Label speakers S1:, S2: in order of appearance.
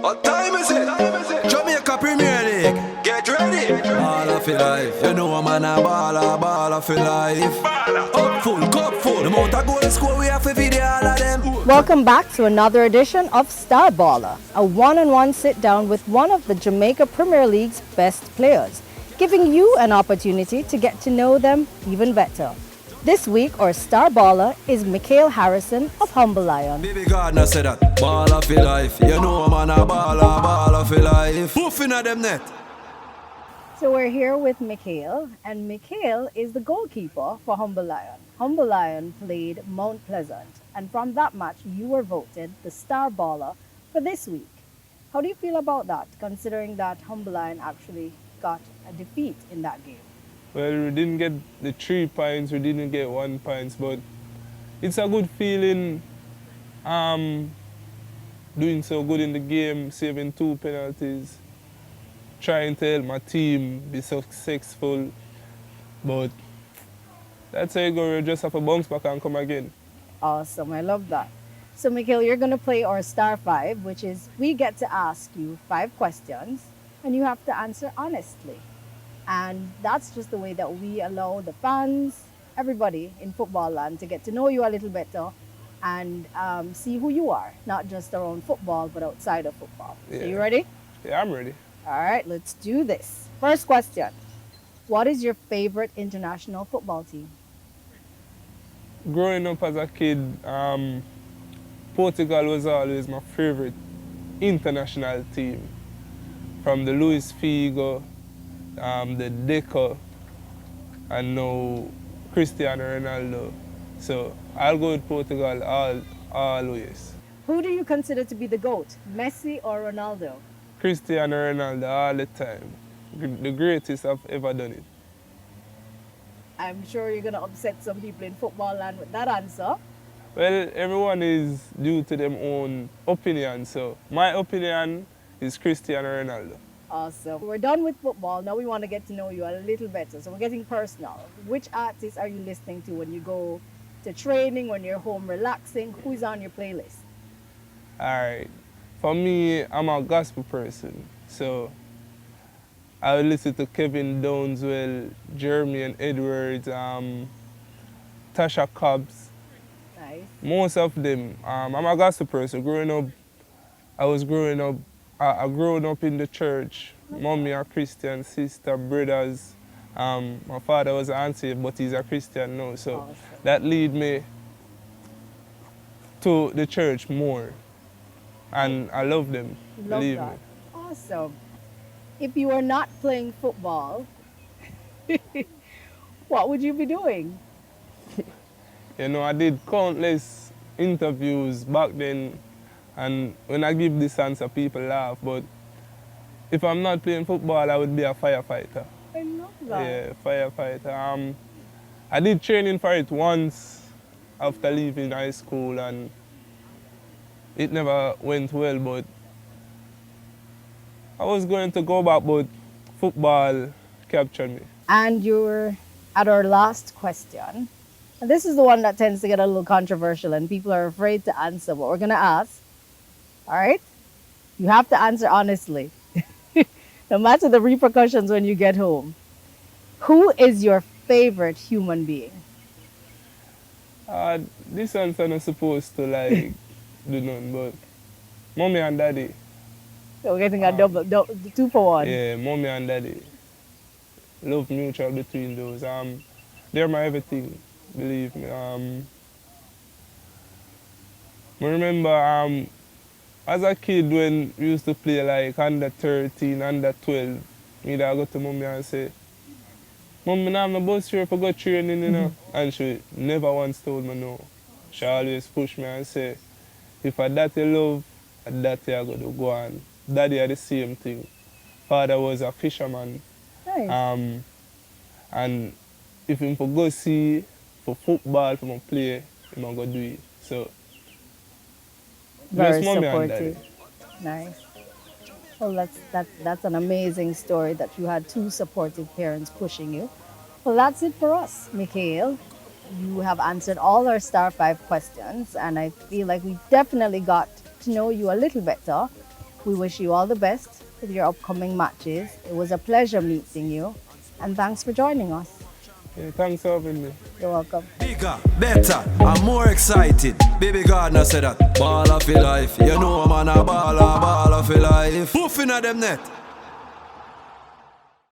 S1: What time is it? Jamaica Premier League. Get ready. Balla for life. You know man a Balla for life. Up full, cup full. The amount of goal score we have for video all of them.
S2: Welcome back to another edition of Star Balla, a one-on-one sit-down with one of the Jamaica Premier League's best players, giving you an opportunity to get to know them even better. This week, our Star Balla is Mikhail Harrison of Humble Lion.
S1: Baby Gardner said that. Balla for life. You know man a Balla for life. Poofing at them net.
S2: So we're here with Mikhail, and Mikhail is the goalkeeper for Humble Lion. Humble Lion played Mount Pleasant, and from that match, you were voted the Star Balla for this week. How do you feel about that, considering that Humble Lion actually got a defeat in that game?
S3: Well, we didn't get the 3 points, we didn't get 1 point, but it's a good feeling doing so good in the game, saving 2 penalties, trying to help my team be successful, but that's how you go, you just have to bounce back and come again.
S2: Awesome, I love that. So Mikhail, you're going to play our Star 5, which is we get to ask you 5 questions, and you have to answer honestly. And that's just the way that we allow the fans, everybody in football land to get to know you a little better and see who you are, not just around football, but outside of football.
S3: Yeah.
S2: So you ready?
S3: Yeah, I'm ready.
S2: All right, let's do this. First question. What is your favorite international football team?
S3: Growing up as a kid, Portugal was always my favorite international team. From the Luis Figo, the Deco, and now Cristiano Ronaldo. So I'll go with Portugal always.
S2: Who do you consider to be the GOAT, Messi or Ronaldo?
S3: Cristiano Ronaldo all the time. The greatest I've ever done it.
S2: I'm sure you're going to upset some people in football land with that answer.
S3: Well, everyone is due to their own opinion. So my opinion is Cristiano Ronaldo.
S2: Awesome. We're done with football. Now we want to get to know you a little better. So we're getting personal. Which artists are you listening to when you go to training, when you're home relaxing? Who's on your playlist?
S3: All right. For me, I'm a gospel person. So I would listen to Kevin Downswell, Jeremy and Edwards, Tasha Cobbs.
S2: Nice.
S3: Most of them. I'm a gospel person. I grew up in the church. Mommy a Christian, sister, brothers. My father was unsaved, but he's a Christian now. So
S2: Awesome.
S3: that lead me to the church more. And I love them,
S2: Love
S3: believe
S2: that.
S3: me.
S2: Awesome. If you were not playing football, what would you be doing?
S3: You know, I did countless interviews back then, and when I give this answer, people laugh. But if I'm not playing football, I would be a firefighter.
S2: I love that.
S3: Yeah, firefighter. I did training for it once after leaving high school, and it never went well, but I was going to go back, but football captured me.
S2: And you're at our last question. And this is the one that tends to get a little controversial and people are afraid to answer, but we're going to ask. All right? You have to answer honestly, no matter the repercussions when you get home. Who is your favorite human being?
S3: This answer not supposed to like do nothing, but mommy and daddy.
S2: So we're getting a double 2 for 1.
S3: Yeah, mommy and daddy. Love mutual between those. They're my everything, believe me. I remember as a kid when we used to play like under 13, under 12, me I go to mommy and say, Mom, I have no bus here for go training, you know. And she never once told me no. She always push me and say, if I daddy love, a daddy I got to go on. Daddy had the same thing. Father was a fisherman.
S2: Nice.
S3: And if him for go see for football, for my play, him go do it. So
S2: Very
S3: just mommy and
S2: supportive.
S3: daddy.
S2: Nice. Well, that's an amazing story that you had 2 supportive parents pushing you. Well, that's it for us, Mikhail. You have answered all our Star 5 questions, and I feel like we definitely got to know you a little better. We wish you all the best with your upcoming matches. It was a pleasure meeting you, and thanks for joining us.
S3: Yeah, thanks for having me.
S2: You're welcome.
S1: Bigger, better, and more excited. Baby Gardner said that. Balla for life. You know man a baller for life. Who finna them net?